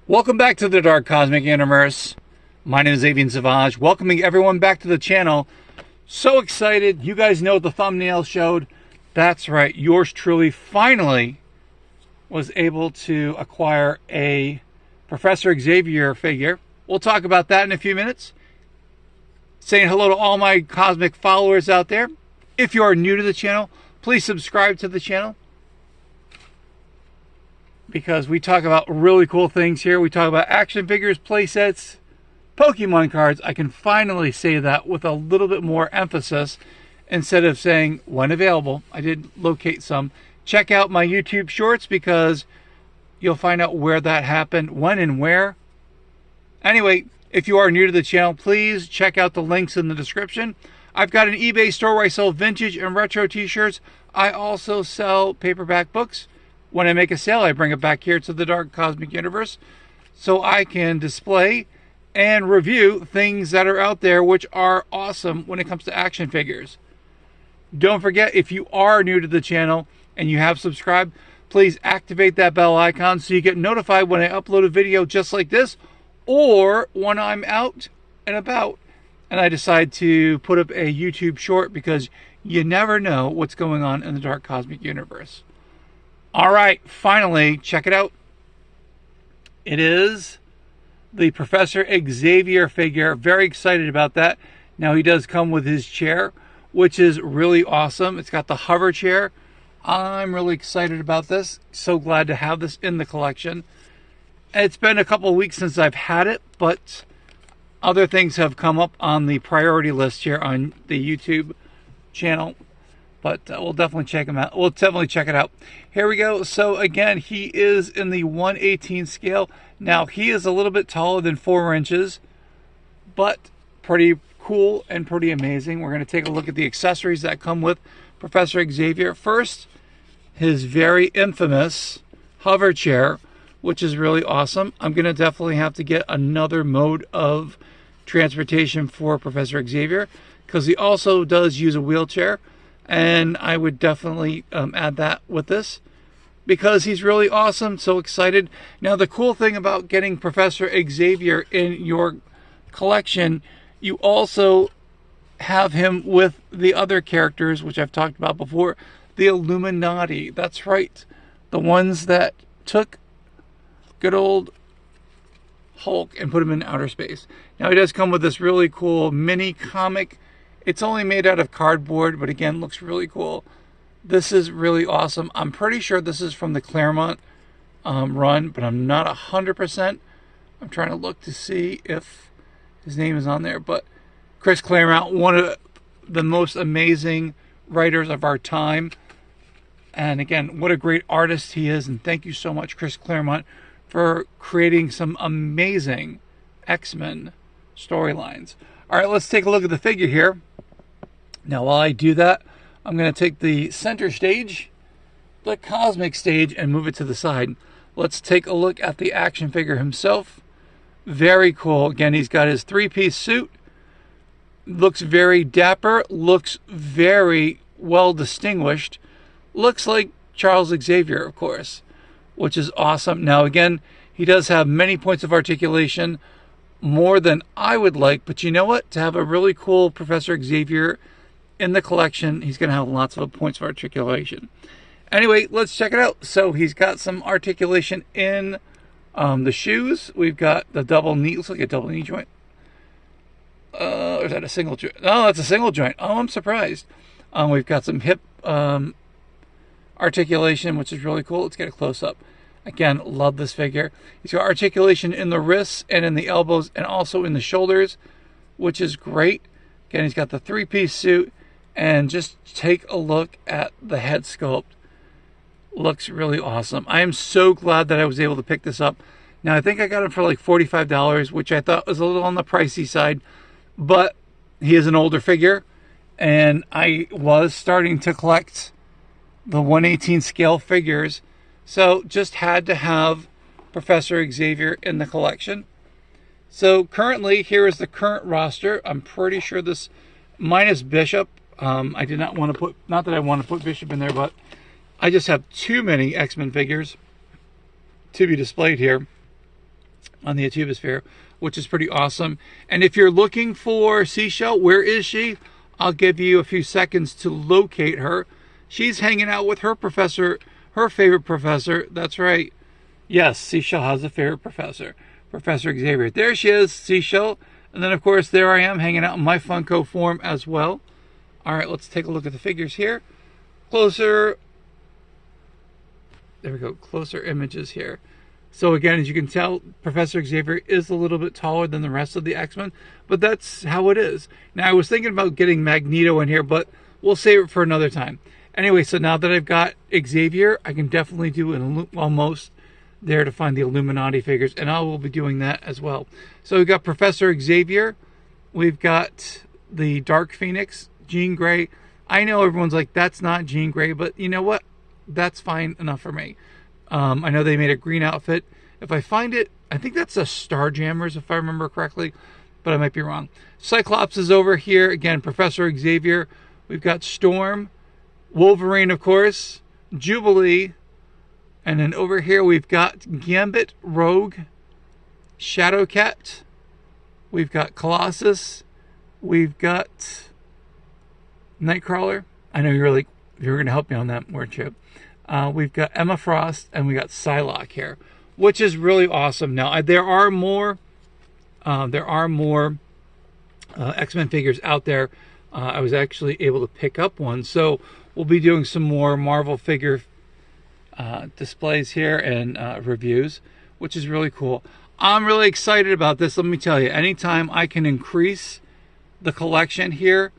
Welcome back to the Dark Cosmic Universe. My name is Avian Savage, welcoming everyone back to the channel. So excited. You guys know what the thumbnail showed. That's right. Yours truly finally was able to acquire a Professor Xavier figure. We'll talk about that in a few minutes. Saying hello to all my cosmic followers out there. If you are new to the channel, please subscribe to the channel, because we talk about really cool things here. We talk about action figures, play sets, Pokemon cards. I can finally say that with a little bit more emphasis instead of saying when available. I did locate some. Check out my YouTube shorts because you'll find out where that happened, when and where. Anyway, if you are new to the channel, please check out the links in the description. I've got an eBay store where I sell vintage and retro t-shirts. I also sell paperback books. When I make a sale, I bring it back here to the Dark Cosmic Universe so I can display and review things that are out there which are awesome when it comes to action figures. Don't forget, if you are new to the channel and you have subscribed, please activate that bell icon so you get notified when I upload a video just like this, or when I'm out and about and I decide to put up a YouTube short, because you never know what's going on in the Dark Cosmic Universe. All right, finally, check it out. It is the Professor Xavier figure. Very excited about that. Now, he does come with his chair, which is really awesome. It's got the hover chair. I'm really excited about this. So glad to have this in the collection. It's been a couple of weeks since I've had it, but other things have come up on the priority list here on the YouTube channel. But we'll definitely check him out. We'll definitely check it out. Here we go. So again, he is in the 1/18 scale. Now, he is a little bit taller than 4 inches, but pretty cool and pretty amazing. We're going to take a look at the accessories that come with Professor Xavier. First, his very infamous hover chair, which is really awesome. I'm going to definitely have to get another mode of transportation for Professor Xavier, because he also does use a wheelchair. And I would definitely add that with this, because he's really awesome. So excited. Now, the cool thing about getting Professor Xavier in your collection, you also have him with the other characters, which I've talked about before, the Illuminati. That's right. The ones that took good old Hulk and put him in outer space. Now, he does come with this really cool mini comic. It's only made out of cardboard, but again, looks really cool. This is really awesome. I'm pretty sure this is from the Claremont run, but I'm not 100%. I'm trying to look to see if his name is on there. But Chris Claremont, one of the most amazing writers of our time. And again, what a great artist he is. And thank you so much, Chris Claremont, for creating some amazing X-Men storylines. All right, let's take a look at the figure here. Now, while I do that, I'm going to take the center stage, the cosmic stage, and move it to the side. Let's take a look at the action figure himself. Very cool. Again, he's got his 3-piece suit. Looks very dapper. Looks very well distinguished. Looks like Charles Xavier, of course, which is awesome. Now, again, he does have many points of articulation, more than I would like, but you know what? To have a really cool Professor Xavier in the collection, he's going to have lots of points of articulation. Anyway, let's check it out. So he's got some articulation in the shoes. We've got the double knee. Looks like a double knee joint. Or is that a single joint? Oh, that's a single joint. Oh, I'm surprised. We've got some hip articulation, which is really cool. Let's get a close-up. Again, love this figure. He's got articulation in the wrists and in the elbows and also in the shoulders, which is great. Again, he's got the 3-piece suit, and just take a look at the head sculpt. Looks really awesome. I am so glad that I was able to pick this up. Now, I think I got him for like $45, which I thought was a little on the pricey side, but he is an older figure, and I was starting to collect the 1/18 scale figures. So just had to have Professor Xavier in the collection. So currently, here is the current roster. I'm pretty sure this, minus Bishop. I did not want to put, not that I want to put Bishop in there, but I just have too many X-Men figures to be displayed here. on the Atubosphere, which is pretty awesome. And if you're looking for Seashell, where is she? I'll give you a few seconds to locate her. She's hanging out with her professor, her favorite professor. That's right. Yes, Seashell has a favorite professor, Professor Xavier. There she is, Seashell. And then, of course, there I am hanging out in my Funko form as well. All right, let's take a look at the figures here. Closer. There we go. Closer images here. So again, as you can tell, Professor Xavier is a little bit taller than the rest of the X-Men, but that's how it is. Now, I was thinking about getting Magneto in here, but we'll save it for another time. Anyway, so now that I've got Xavier, I can definitely do an almost there to find the Illuminati figures, and I will be doing that as well. So we've got Professor Xavier, we've got the Dark Phoenix, Jean Grey. I know everyone's like, that's not Jean Grey, but you know what? That's fine enough for me. I know they made a green outfit. If I find it, I think that's a Starjammers, if I remember correctly, but I might be wrong. Cyclops is over here. Again, Professor Xavier. We've got Storm, Wolverine, of course, Jubilee, and then over here we've got Gambit, Rogue, Shadowcat, we've got Colossus, we've got Nightcrawler. I know you were going to help me on that, weren't you? We've got Emma Frost, and we got Psylocke here, which is really awesome. Now, there are more X-Men figures out there. I was actually able to pick up one, so we'll be doing some more Marvel figure displays here and reviews, which is really cool. I'm really excited about this. Let me tell you, anytime I can increase the collection here,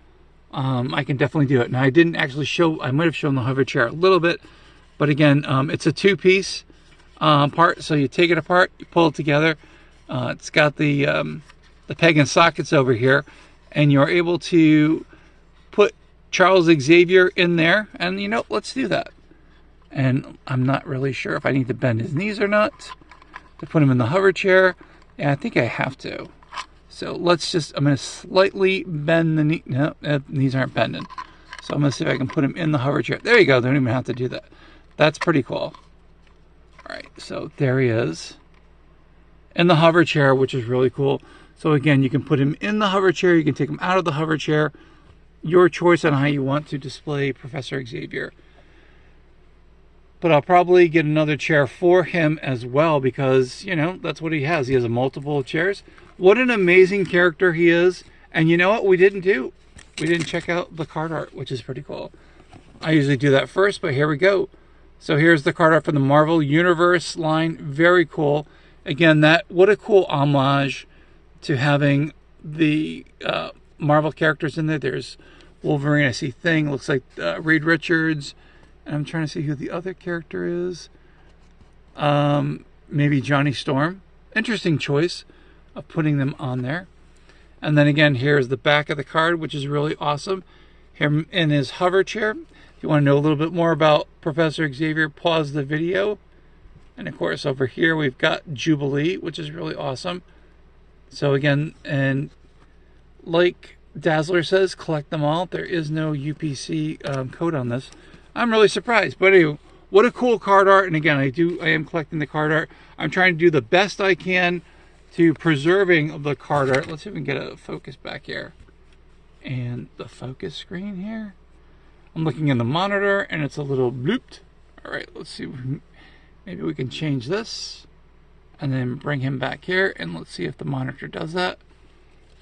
I can definitely do it. Now, I didn't actually show, I might have shown the hover chair a little bit, but again, it's a two-piece part, so you take it apart, you pull it together. It's got the peg and sockets over here, and you're able to put Charles Xavier in there, and you know, let's do that. And I'm not really sure if I need to bend his knees or not to put him in the hover chair. Yeah, I think I have to. So let's just, I'm going to slightly bend the knee. No, knees aren't bending. So I'm going to see if I can put him in the hover chair. There you go. Don't even have to do that. That's pretty cool. All right, so there he is in the hover chair, which is really cool. So again, you can put him in the hover chair. You can take him out of the hover chair. Your choice on how you want to display Professor Xavier. But I'll probably get another chair for him as well because, you know, that's what he has. He has a multiple chairs. What an amazing character he is. And you know what we didn't do? We didn't check out the card art, which is pretty cool. I usually do that first, but here we go. So here's the card art for the Marvel Universe line. Very cool. Again, what a cool homage to having the Marvel characters in there. There's Wolverine, I see Thing, looks like Reed Richards. And I'm trying to see who the other character is. Maybe Johnny Storm. Interesting choice of putting them on there. And then again, here's the back of the card, which is really awesome. Him in his hover chair. If you want to know a little bit more about Professor Xavier, pause the video. And of course, over here we've got Jubilee, which is really awesome. So again, and like Dazzler says, collect them all. There is no UPC code on this. I'm really surprised. But anyway, what a cool card art. And again, I am collecting the card art. I'm trying to do the best I can to preserving the card art. Let's see if we can get a focus back here. And the focus screen here. I'm looking in the monitor and it's a little blooped. All right, let's see. Maybe we can change this and then bring him back here. And let's see if the monitor does that.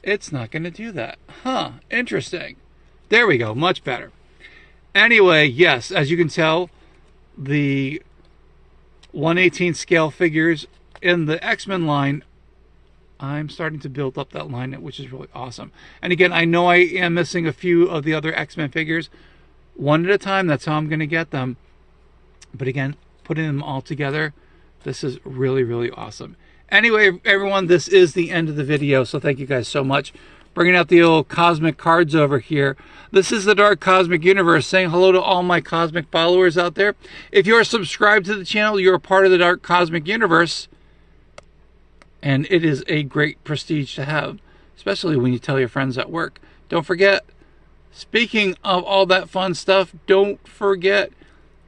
It's not going to do that. Huh, interesting. There we go, much better. Anyway, yes, as you can tell, the 1/18 scale figures in the X-Men line, I'm starting to build up that line, which is really awesome. And again, I know I am missing a few of the other X-Men figures. One at a time, that's how I'm going to get them. But again, putting them all together, this is really, really awesome. Anyway, everyone, this is the end of the video, so thank you guys so much. Bringing out the old cosmic cards over here. This is the Dark Cosmic Universe, saying hello to all my cosmic followers out there. If you're subscribed to the channel, you're a part of the Dark Cosmic Universe. And it is a great prestige to have, especially when you tell your friends at work. Don't forget, speaking of all that fun stuff, don't forget,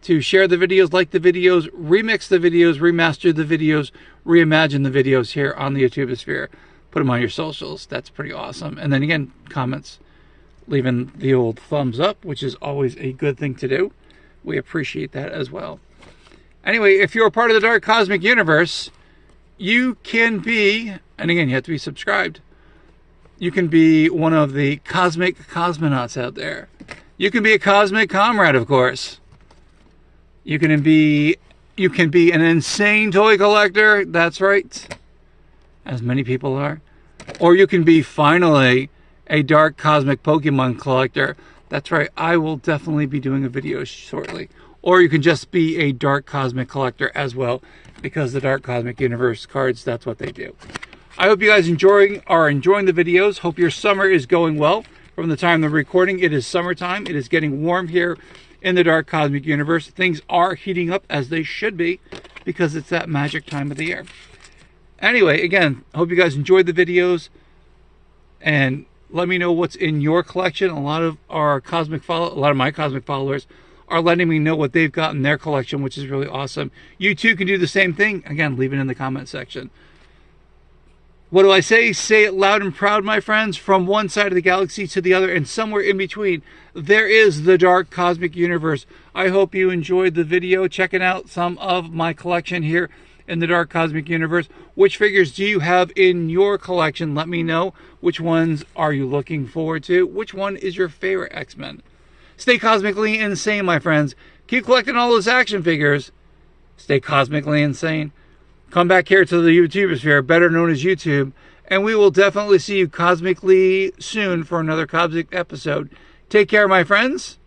to share the videos, like the videos, remix the videos, remaster the videos, reimagine the videos here on the YouTube sphere. Put them on your socials. That's pretty awesome. And then again, comments, leaving the old thumbs up, which is always a good thing to do. We appreciate that as well. Anyway, if you're a part of the Dark Cosmic Universe, you can be, and again, you have to be subscribed. You can be one of the cosmic cosmonauts out there. You can be a cosmic comrade, of course. You can be an insane toy collector. That's right, as many people are. Or you can be finally a dark cosmic Pokemon collector. That's right, I will definitely be doing a video shortly. Or you can just be a dark cosmic collector as well, because the Dark Cosmic Universe cards, that's what they do. I hope you guys are enjoying the videos. Hope your summer is going well. From the time of recording, it is summertime. It is getting warm here in the Dark Cosmic Universe. Things are heating up as they should be, because it's that magic time of the year. Anyway, again, hope you guys enjoyed the videos, and let me know what's in your collection. A lot of my cosmic followers are letting me know what they've got in their collection, which is really awesome. You too can do the same thing. Again, leave it in the comment section. What do I say? Say it loud and proud, my friends. From one side of the galaxy to the other, and somewhere in between, there is the Dark Cosmic Universe. I hope you enjoyed the video, checking out some of my collection here in the Dark Cosmic Universe. Which figures do you have in your collection? Let me know. Which ones are you looking forward to? Which one is your favorite X-Men? Stay cosmically insane, my friends. Keep collecting all those action figures. Stay cosmically insane. Come back here to the YouTube sphere, better known as YouTube, and we will definitely see you cosmically soon for another cosmic episode. Take care, my friends.